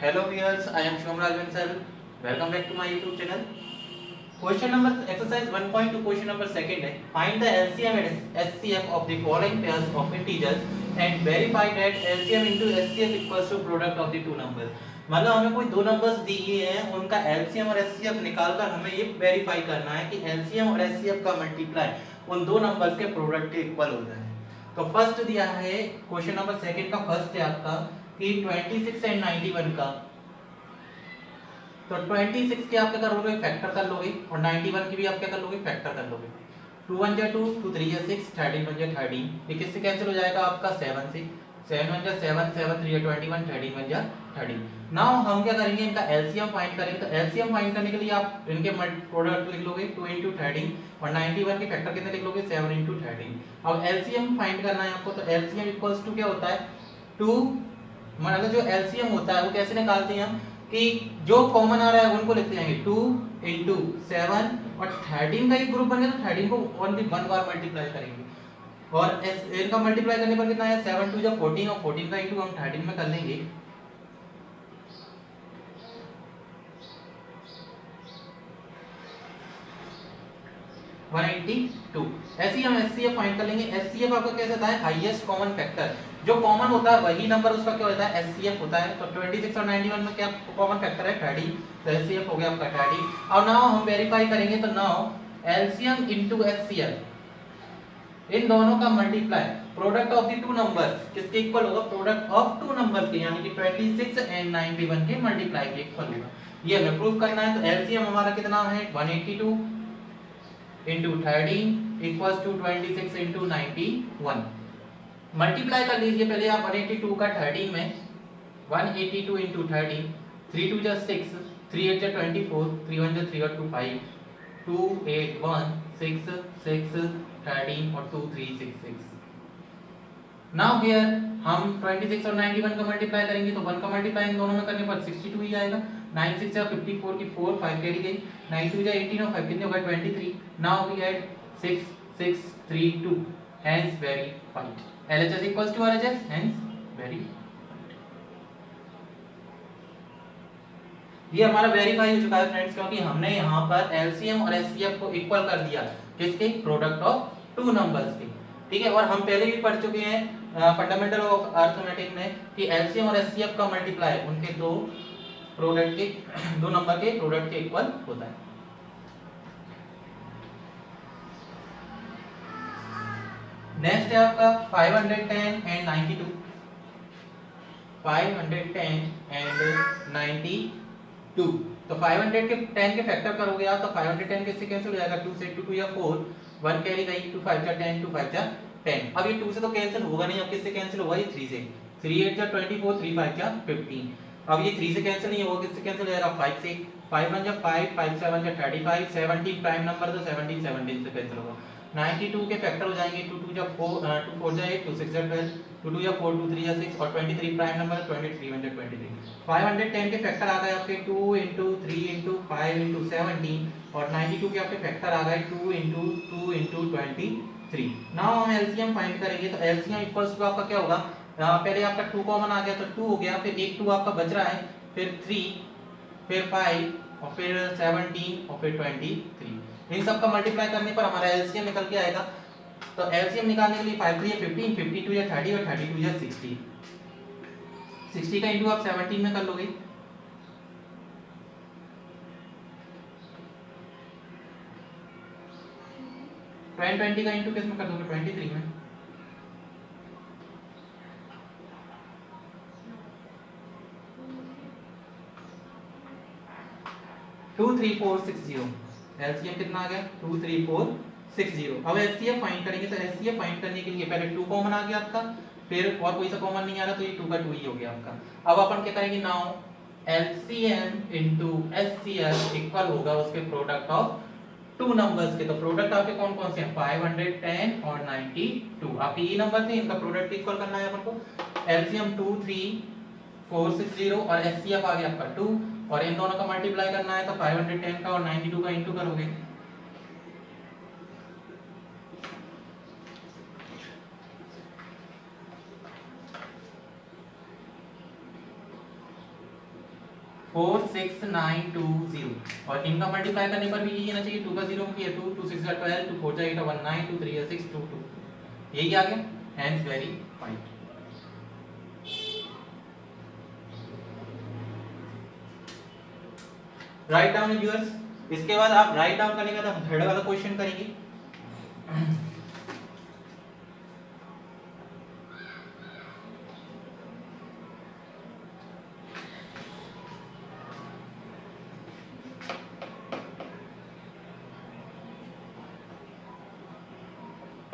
Hello viewers, I am Shomraj Bansal. Welcome back to my YouTube channel. Question number exercise 1.2 question number second है. Find the LCM and SCF of the following pairs of integers and verify that LCM into SCF equals to product of the two numbers. मतलब हमें कोई दो numbers दिए हैं, उनका LCM और SCF निकालकर हमें ये वेरीफाई करना है कि LCM और SCF का मल्टीप्लाई उन दो नंबर्स के प्रोडक्ट के इक्वल हो जाए. तो फर्स्ट दिया है क्वेश्चन नंबर सेकंड का फर्स्ट है आपका कि 26 एंड 91 का. तो 26 के आप क्या करोगे, फैक्टर कर लोगे, और 91 की भी आप क्या कर लोगे, फैक्टर कर लोगे. 2 1 जा 2, 2 3 जा 6, 13 1 जा 13. ये किससे कैंसिल हो जाएगा आपका 7 से. 7 1 जा 7, 7 3 जा 21, 13 1 जा 13. नाउ हम क्या करेंगे, इनका एलसीएम फाइंड करेंगे. तो एलसीएम फाइंड करने के लिए आप इनके प्रोडक्ट लिख लोगे 2 * 13 और 91 के फैक्टर कितने लिख लोगे 7 * 13. अब एलसीएम फाइंड करना है आपको. तो एलसीएम इक्वल्स टू क्या होता है 2, मतलब जो एलसीएम होता है वो कैसे निकालते हैं हम कि जो कॉमन आ रहा है उनको लिखते जाएंगे 2 * 7 और 13 का एक ग्रुप बन गया तो 13 को ओनली वन बार मल्टीप्लाई करेंगे और इनका मल्टीप्लाई करने पर कितना है 7 2 = 14 और 14 का इंटू हम 13 में कर लेंगे 182. ऐसे ही हम एचसीएफ फाइंड कर लेंगे. एचसीएफ आपका कैसे होता है, हाईएस्ट कॉमन फैक्टर. जो कॉमन होता है वही नंबर उसका क्या होता है, एचसीएफ होता है. तो 26 और 91 में क्या कॉमन फैक्टर है 30. तो एचसीएफ हो गया आपका 30. और नाउ हम वेरीफाई करेंगे. तो नाउ एलसीएम इनटू एचसीएफ, इन दोनों का multiply product of the two numbers किसके इक्वल होगा, प्रोडक्ट ऑफ टू नंबर्स के, यानी कि 26 एंड 91 के मल्टीप्लाई के इक्वल होगा. ये हमें प्रूव करना है. तो एलसीएम हमारा कितना है 182 into 13 equals to 26 into 91. Multiply कर लीजिए पहले आप 182 का 13 में. 182 into 13, 3 2 जा 6, 3 8 जा 24, 3 1 जा 3 और 2 5, 2 8 1 6 6 13 और 2 3 6 6. नाउ हियर हम 26 और 91 का मल्टीप्लाई करेंगे. तो 1 का मल्टीप्लाई इन दोनों में करने पर 62 ही आएगा. 9 6 जा 54 की 4 5 कैरी गई. 9 2 जा 18 और 5 कितने हो गए 23. Now we add 6 6 3 2, hence verified. LHS equals to RHS, hence verified. ये हमारा वेरीफाई हो चुका है फ्रेंड्स, क्योंकि हमने यहाँ पर LCM और SCF को इक्वल कर दिया किसके, प्रोडक्ट ऑफ टू नंबर्स के. ठीक है. और हम पहले भी पढ़ चुके हैं फंडामेंटल ऑफ अरिथमेटिक में कि LCM और SCF का मल्टीप्लाई उनके दो प्रोडक्ट के दो नंबर के प्रोडक्ट के इक्वल होता है. नेक्स्ट है आपका 510 एंड 92. 510 एंड 92. तो 500 के 10 के फैक्टर करोगे आप. तो 510 किससे कैंसिल हो जाएगा, 2 से. 2 2 या 4, 1 कैरी गई, 2 5 जा 10, 2 5 जा 10. अब ये 2 से तो कैंसिल होगा नहीं. अब किससे कैंसिल होगा, ये 3 से. 3 8 जा 24, 3 5 जा 15. अब ये 3 से कैंसिल नहीं होगा, किससे कैंसिल हो जाएगा 5 से. 5 1 जा 5, 5 7 जा 35, 17 प्राइम नंबर तो 17 17 से कैंसिल होगा. 92 के फैक्टर हो जाएंगे. 2 2 जा 4, 2 4 जा 8, 2 6 जा 12, 2 2 या 4, 2 3 या 6 और 23 प्राइम नंबर 23 1 जा 23. 510 के फैक्टर आ गए आपके 2 * 3 * 5 * 17 और 92 के आपके फैक्टर आ गए 2 * 2 * 23. नाउ हम एलसीएम फाइंड करेंगे. तो एलसीएम इक्वल्स टू आपका क्या होगा, पहले आपका 2 कॉमन आ गया तो 2 हो गया, फिर एक 2 आपका बच रहा है, फिर 3, फिर 5 और फिर 17 और फिर 23. इन सब का मल्टीप्लाई करने पर हमारा एलसीएम निकल के आएगा. तो एलसीएम निकालने के लिए 5 3 15, 52 या 30 और 32 या 60. 60 का इंटू आप 17 में कर लोगे. 20 का इंटू किस में कर दोगे 23 में. 23460. एलसीएम कितना आ गया 23460. अब एचसीएफ फाइंड करेंगे. तो एचसीएफ फाइंड करने के लिए पहले 2 कॉमन आ गया आपका, फिर और कोई सा कॉमन नहीं आ रहा तो ये 2 का 2 ही हो गया आपका. अब अपन क्या करेंगे, now LCM into HCF equal होगा उसके प्रोडक्ट ऑफ टू नंबर्स के. तो प्रोडक्ट आपके कौन कौन से हैं 510 और 92. आपके ये नंबर थे, इनका प्रोडक्ट इक्वल करना है अपन को. एलसीएम 23460 और एचसीएफ आ गया आपका 2 और इन दोनों का मल्टीप्लाई करना है. तो 510 का और 92 का इंटू करोगे. 46920 और इनका मल्टीप्लाई करने पर भी यही आना चाहिए। 2 का 0 में किया 2, 2 6 जा 12, 2 4 जा 8 19, 2 3 जा 6 2 2, यही आ गया। Hence verified. Write down viewers. इसके बाद आप राइट डाउन करने का तो थर्ड वाला क्वेश्चन करेंगे।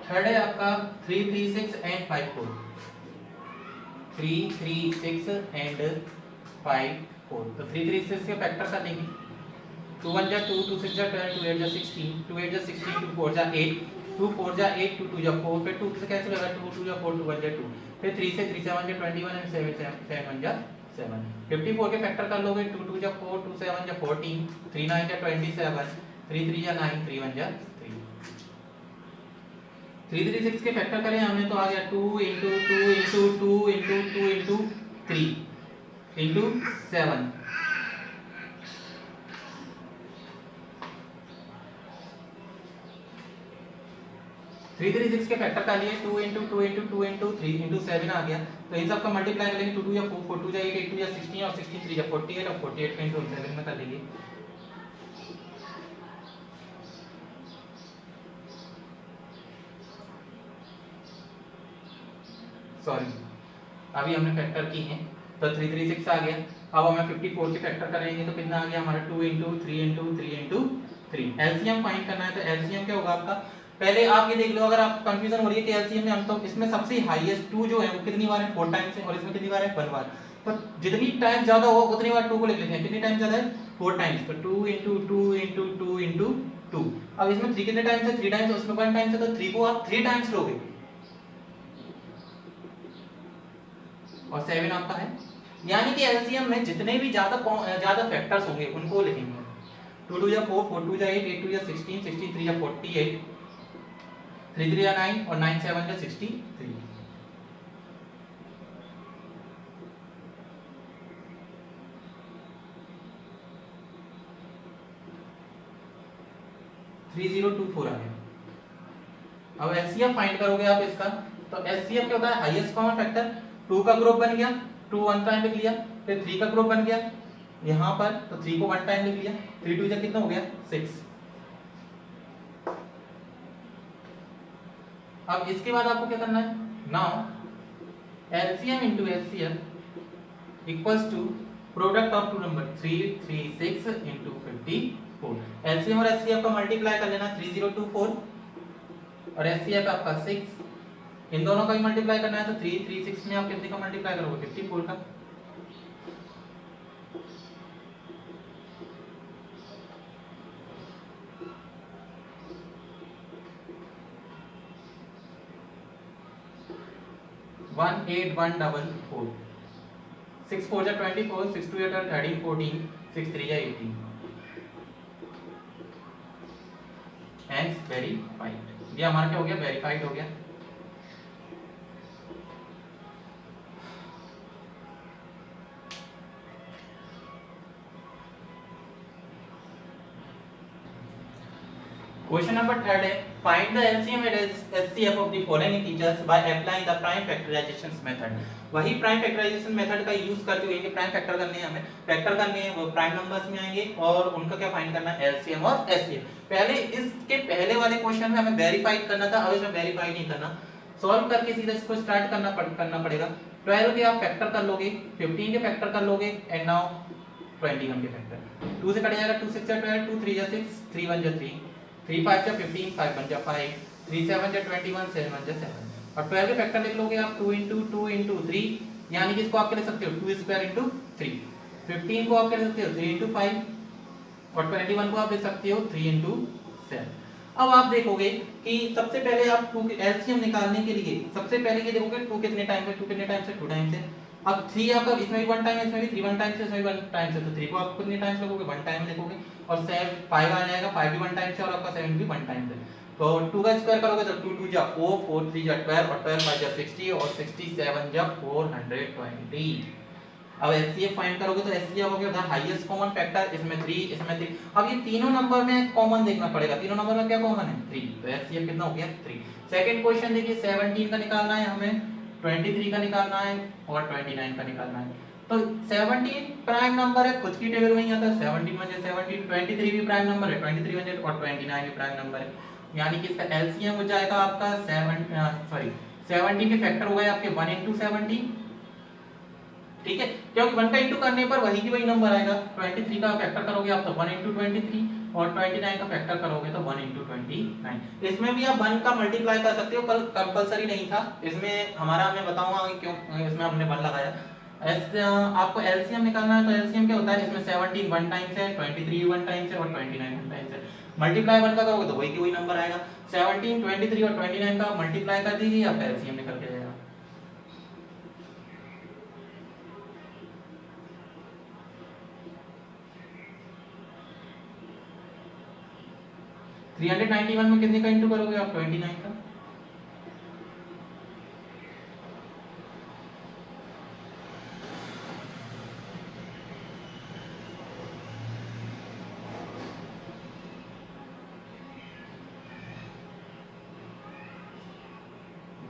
थर्ड है आपका 336 एंड 54, 336 एंड 54। तो 336 के फैक्टर कर लेंगे। 2 1 जा 2, 2 6 जा 12, 2 8 जा 16, 2 8 जा 16, 2 4 जा 8, 2 4 जा 8, 2 2 जा 4, फिर 2 से कैंसिल होगा 2 2 जा 4, 2 1 जा 2, फिर 3 से 3 7 जा 21 एंड 7 7 1 जा 7। 54 के फैक्टर कर लोगे 2 2 जा 4, 2 7 जा 14, 3 9 जा 27, 3 3 जा 9, 3 1 जा 3। 336 के फैक्टर करें हमने तो आ गया 2 into 2 into 2 into 2 into 3 into 7। 336 के फैक्टर का लिए 2 into 2 into 2 into 3 into 7 आ गया। तो इन सब का मल्टीप्लाई करेंगे 2 2 या 4, 4 2 जा 8, 8 2 जा 16 और 16 3 जा 48 और 48 का into 7 में कर लेंगे। सॉरी, अभी हमने फैक्टर की हैं तो 336 आ गया। अब हमें 54 के फैक्टर करेंगे तो कितना आ गया हमारा 2 into 3 into 3 into 3। LCM find करना है तो एलसीएम क्या होगा आपका, पहले आप ये देख लो, अगर आप कंफ्यूजन हो रही है कि एलसीएम में हम तो इसमें सबसे हाईएस्ट 2 जो है वो कितनी बार है 4 टाइम्स है और इसमें कितनी बार है 1 बार। तो जितनी टाइम ज्यादा हो उतनी बार 2 को लिख लेते हैं। कितनी टाइम ज्यादा है 4 टाइम्स, तो 2 into 2 into 2 into 2। अब इसमें 3 कितने टाइम्स है 3 टाइम्स, उसमें 1 टाइम्स है तो 3 को आप 3 टाइम्स लोगे और 7 आपका है। यानी कि एलसीएम में जितने भी ज्यादा फैक्टर्स होंगे उनको लिखेंगे। 2 2 जा 4, 4 2 जा 8, 8 2 जा 16, 16 3 जा 48, 3 3 जा 9 और 9 7 जा 63। 3024 आ गया। अब एचसीएफ फाइंड करोगे आप इसका, तो एचसीएफ क्या होता है हाईएस्ट कॉमन फैक्टर। 2 का ग्रुप बन गया, 2 1 टाइम लिख लिया, फिर 3 का ग्रुप बन गया यहाँ पर तो 3 को 1 टाइम लिख लिया, 3 2 जा कितना हो गया 6। अब इसके बाद आपको क्या करना है, now LCM into HCF equals to product of two number 336 into 54। LCM और एचसीएफ का मल्टीप्लाई कर लेना 3024 और एचसीएफ आपका 6, इन दोनों का भी मल्टीप्लाई करना है तो 336 में आप कितने का मल्टीप्लाई करोगे 54 का। वन 8 1 डबल 4, 6 4 जा 24, 6 2 जा 13 14, 6 3 जा 18। Hence verified। ये हमारा क्या हो गया वेरीफाइड हो गया। क्वेश्चन नंबर 3 है find the LCM and HCF of the following integers by applying the prime factorization method. वही प्राइम फैक्टराइजेशन मेथड का यूज करते हुए प्राइम फैक्टर करने हैं, हमें फैक्टर करने हैं, वो प्राइम नंबर्स में आएंगे और उनका क्या फाइंड करना है एलसीएम और एचसीएफ। पहले इसके पहले वाले क्वेश्चन में हमें वेरीफाइड करना था, अब इसमें वेरीफाई नहीं करना, सॉल्व करके सीधा इसको स्टार्ट करना पड़ेगा। 12 के आप फैक्टर कर लोगे, 15 के फैक्टर कर लोगे एंड नाउ 21 के फैक्टर। 2 से कट जाएगा 2 6 जा 12, 2 3 जा 6, 3 1 जा 3, 3 5 जा 15, 5 1 जा 5, 3 7 जा 21, 7 1 जा 7 और 12 के फैक्टर लिख लोगे आप 2 into 2 into 3, यानी कि इसको आप क्या लिख सकते हो 2 स्क्वायर into 3। 15 को आप क्या लिख सकते हो 3 into 5 और 21 को आप लिख सकते हो 3 into 7। अब आप देखोगे कि सबसे पहले आप 2 के एलसीएम निकालने के लिए सबसे पहले ये देखोगे 2 कितने टाइम है 2 कितने टाइम से 2 टाइम से। अब 3 आपका इसमें भी 1 टाइम है, इसमें भी 3 1 टाइम से, इसमें भी 1 टाइम से, तो 3 को आप कितने टाइम्स लिखोगे 1 टाइम लिखोगे और 7 5 आ जाएगा, 5 भी 1 टाइम से और आपका 7 भी 1 टाइम से। तो 2 का स्क्वायर करोगे तो 2 2 जा 4, 4 3 जा 12 और 12 5 जा 60 और 67 जा 420। अब एचसीएफ फाइंड करोगे तो एचसीएफ हो गया हाईएस्ट कॉमन फैक्टर, इसमें 3 इसमें 3। अब ये तीनों नंबर में कॉमन देखना पड़ेगा, तीनों नंबर में क्या कॉमन है 3, तो एचसीएफ कितना हो गया 3। सेकंड क्वेश्चन देखिए 17 का निकालना है हमें, 23 का निकालना है और 29 का निकालना है। तो 17 प्राइम नंबर है, खुद की टेबल में ही आता है 17 बन जाए 17, 23 भी प्राइम नंबर है 23 बन जाए और 29 भी प्राइम नंबर है, यानी कि इसका एलसीएम हो जाएगा आपका 17 के फैक्टर हो गए आपके 1 into 17, ठीक है, क्योंकि 1 का इंटू करने पर वही की वही नंबर आएगा। 23 का फैक्टर करोगे आप तो 1 into 23 और 29 का फैक्टर करोगे तो 1 into 29। इसमें भी आप 1 का मल्टीप्लाई कर सकते हो, कल कंपलसरी नहीं था इसमें हमारा, मैं बताऊंगा क्यों इसमें हमने 1 लगाया। आपको एलसीएम निकालना है तो एलसीएम क्या होता है, इसमें 17 1 टाइम्स है, 23 1 टाइम्स है और 29 1 टाइम्स है। मल्टीप्लाई 1 का करोगे तो वही की वही नंबर आएगा। 17 23 और 29 का मल्टीप्लाई कर दीजिए, आपका एलसीएम निकल के आएगा। 391 में कितने का इंटू करोगे आप 29 का,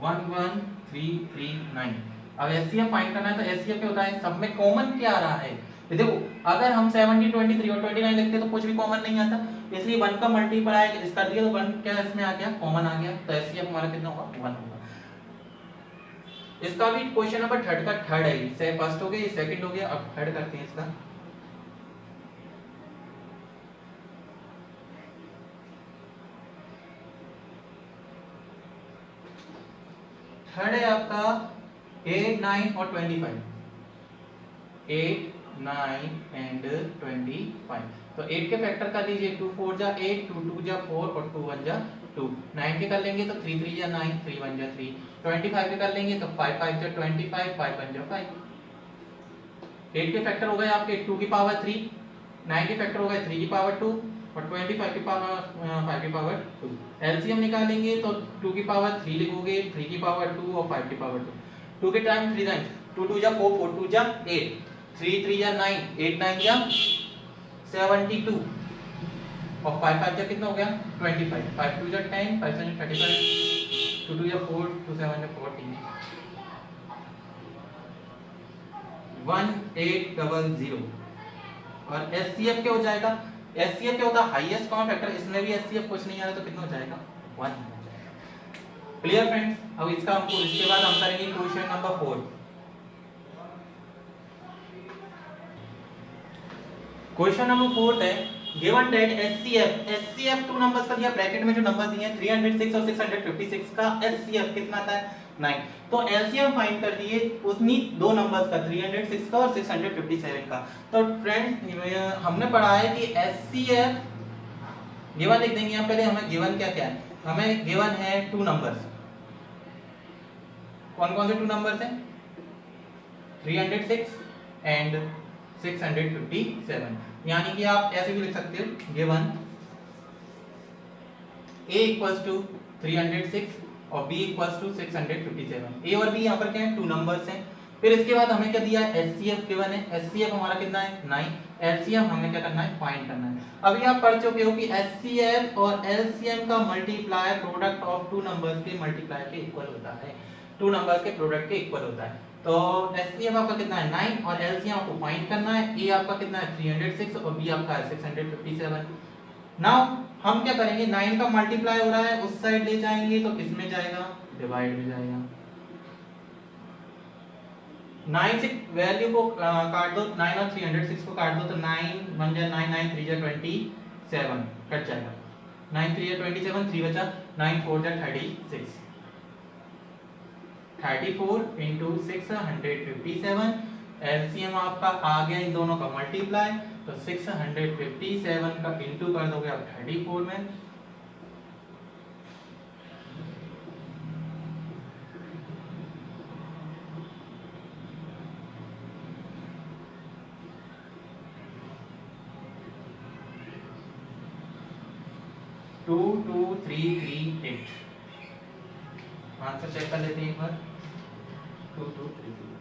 one one three three nine. अब एचसीएफ फाइंड करना है तो एचसीएफ क्या होता है, सब में कॉमन क्या आ रहा है। ये देखो अगर हम 17 23 और 29 लिखते तो कुछ भी कॉमन नहीं आता, इसलिए 1 का मल्टीप्लाई कर दिया तो 1 क्या इसमें आ गया कॉमन आ गया, तो एचसीएफ हमारा कितना होगा 1 होगा। इसका भी क्वेश्चन नंबर थर्ड का थर्ड है, से फर्स्ट हो गया, सेकंड हो गया, अब थर्ड करते हैं इसका। थर्ड है आपका 8 9 और 25, 8 9 एंड 25। तो 8 के फैक्टर कर लीजिए, 2 4 जा 8, 2 2 जा 4 और 2 1 जा 2। 9 के कर लेंगे तो 3 3 जा 9, 3 1 जा 3। 25 के कर लेंगे तो 5 5 जा 25, 5 1 जा 5। 8 के फैक्टर हो गए आपके 2 की पावर 3, 9 के फैक्टर हो गए 3 की पावर 2 और 25 की पावर 5 की पावर 2। एलसीएम निकालेंगे तो 2 की पावर 3 लिखोगे, 3 की पावर 2 और 5 की पावर 2। 2 के टाइम 3 टाइम्स, 2 2 जा 4, 4 2 जा 8, 3 3 जा 9, 8 9 जा 72 और 5 5 जा कितना हो गया 25, 5 2 जा 10, 5 7 जा 35, 2 2 जा 4, 2 7 जा 14, 1800। और एचसीएफ क्या हो जाएगा, एचसीएफ क्या होता है हाईएस्ट कॉमन फैक्टर, इसमें भी एचसीएफ कुछ नहीं आ रहा तो कितना हो जाएगा 1। Clear friends. अब इसका हमको इसके बाद हम करेंगे क्वेश्चन नंबर 4। क्वेश्चन नंबर 4 है given that HCF two numbers का दिया, ब्रैकेट में जो नंबर दिए हैं 306 और 656 का एचसीएफ कितना आता है 9। तो एलसीएम फाइंड कर दिए उतनी दो नंबर्स का 306 का और 657 का। तो फ्रेंड्स हमने पढ़ा है कि एचसीएफ गिवन लिख देंगे हम पहले, हमें गिवन क्या क्या है, हमें गिवन है टू नंबर्स। कौन कौन से टू नंबर्स हैं 306 एंड 657, यानी कि आप ऐसे भी लिख सकते हो गिवन a इक्वल्स टू 306 और b इक्वल्स टू 657। a और b यहाँ पर क्या है टू नंबर्स हैं। फिर इसके बाद हमें क्या दिया है एचसीएफ गिवन है, एचसीएफ हमारा कितना है 9, एलसीएम हमें क्या करना है फाइंड करना है। अभी आप पढ़ चुके हो कि एचसीएफ और एलसीएम का multiply product of two numbers के मल्टीप्लाई के इक्वल होता है, टू नंबर्स के प्रोडक्ट के इक्वल होता है। तो एचसीएफ आपका कितना है 9 और एलसीएम आपको फाइंड करना है। ए आपका कितना है 306 और बी आपका है 657। नाउ हम क्या करेंगे 9 का मल्टीप्लाई हो रहा है उस साइड ले जाएंगे तो किसमें जाएगा डिवाइड में जाएगा। 9 से वैल्यू को काट दो, 9 और 306 को काट दो तो 9 बन जाए 9 9 3 जा 27 कट जाएगा, 9 3 जा 27, 3 बचा 9 4 जा 36, 34 इंटू 657। एलसीएम आपका आ गया इन दोनों का मल्टीप्लाई, तो 657 का इंटू कर दोगे आप 34 में, two two three three 8। Answer check कर लेते हैं एक बार, 2238।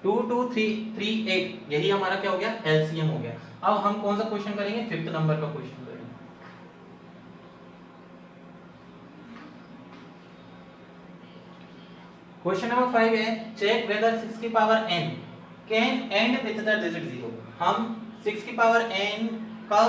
2238 यही हमारा क्या हो गया, एलसीएम हो गया। अब हम कौन सा क्वेश्चन करेंगे, 5th नंबर का क्वेश्चन करेंगे। क्वेश्चन नंबर 5 है, चेक वेदर 6 की power n can and with the digit 0। हम 6 की पावर n का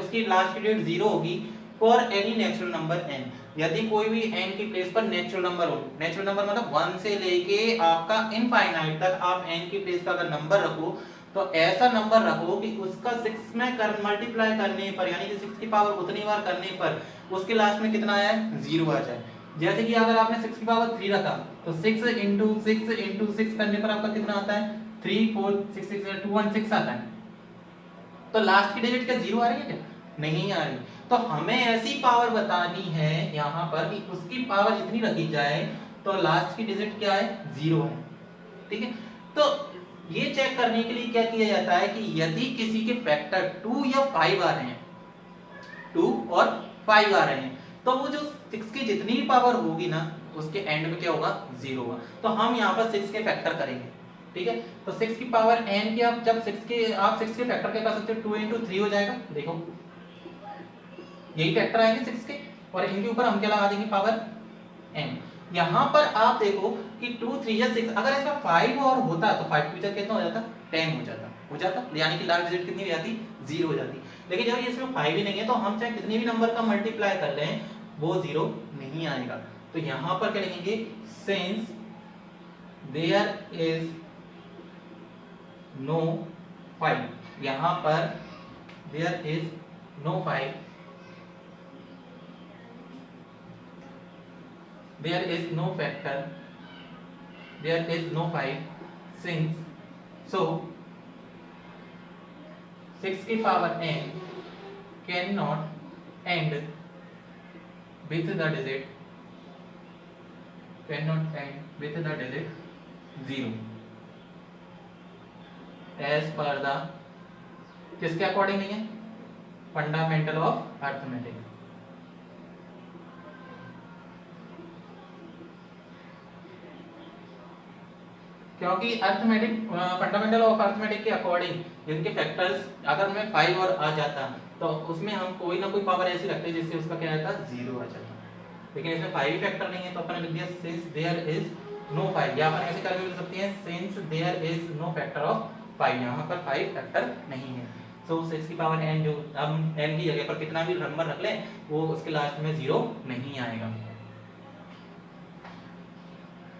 उसकी लास्ट की डिजिट 0 होगी for any natural number n, यदि कोई भी n की प्लेस पर नेचुरल नंबर हो। नेचुरल नंबर मतलब 1 से लेके आपका इनफाइनाइट तक आप n की प्लेस पर अगर नंबर रखो तो ऐसा नंबर रखो कि उसका 6 में कर मल्टीप्लाई करने पर, यानी कि 6 की पावर उतनी बार करने पर उसके लास्ट में कितना आया, 0 आ जाए। जैसे कि अगर आपने 6 की पावर 3 रखा तो 6 इंटू 6 करने पर आपका कितना आता है, 3 4 6 6 216 आता है। तो लास्ट की डिजिट क्या 0 आ रही है क्या, नहीं आ रही। तो हमें ऐसी पावर बतानी है यहाँ पर कि उसकी पावर जितनी रखी जाए तो लास्ट की डिजिट क्या है, 0 है। ठीक है, तो ये चेक करने के लिए क्या किया जाता है कि यदि किसी के फैक्टर 2 या 5 आ रहे हैं, 2 और 5 आ रहे हैं, तो वो जो 6 की जितनी भी पावर होगी ना उसके एंड में क्या होगा, 0 होगा। तो हम यहाँ पर 6 के फैक्टर करेंगे। ठीक है, तो 6 की पावर n की आप जब 6 के फैक्टर क्या कर सकते हो, 2 इंटू 3 हो जाएगा। देखो यही फैक्टर आएंगे 6 के, और इनके ऊपर हम क्या लगा देंगे, पावर n। यहाँ पर आप देखो कि 2 3 या 6, अगर इसमें 5 और होता तो 5 की जगह कितना हो जाता, 10 हो जाता, यानी कि लास्ट डिजिट कितनी हो जाती, 0 हो जाती। लेकिन जब इसमें 5 ही नहीं है तो हम चाहे कितने भी नंबर का मल्टीप्लाई कर लें वो 0 नहीं आएगा। तो यहाँ पर क्या लिखेंगे, सिंस देयर इज नो 5, यहाँ पर there is no 5, there is no factor, there is no 5, since so 6 की power n cannot end with the digit 0 as per the, किसके अकॉर्डिंग नहीं है, फंडामेंटल ऑफ अर्थमेटिक। क्योंकि अर्थमेटिक फंडामेंटल ऑफ अर्थमेटिक के according जिनके factors अगर में 5 और आ जाता तो उसमें हम कोई ना कोई पावर ऐसी रखते जिससे उसका क्या आता, 0 आ जाता। लेकिन इसमें 5 ही फैक्टर नहीं है तो अपन ने लिख दिया सिंस देयर इज नो 5, या अपन ऐसे करके लिख सकते हैं since there is no factor of 5, यहाँ पर 5 फैक्टर नहीं है। सो 6 की पावर n, जो हम n की जगह पर कितना भी नंबर रख लें वो उसके लास्ट में 0 नहीं आएगा।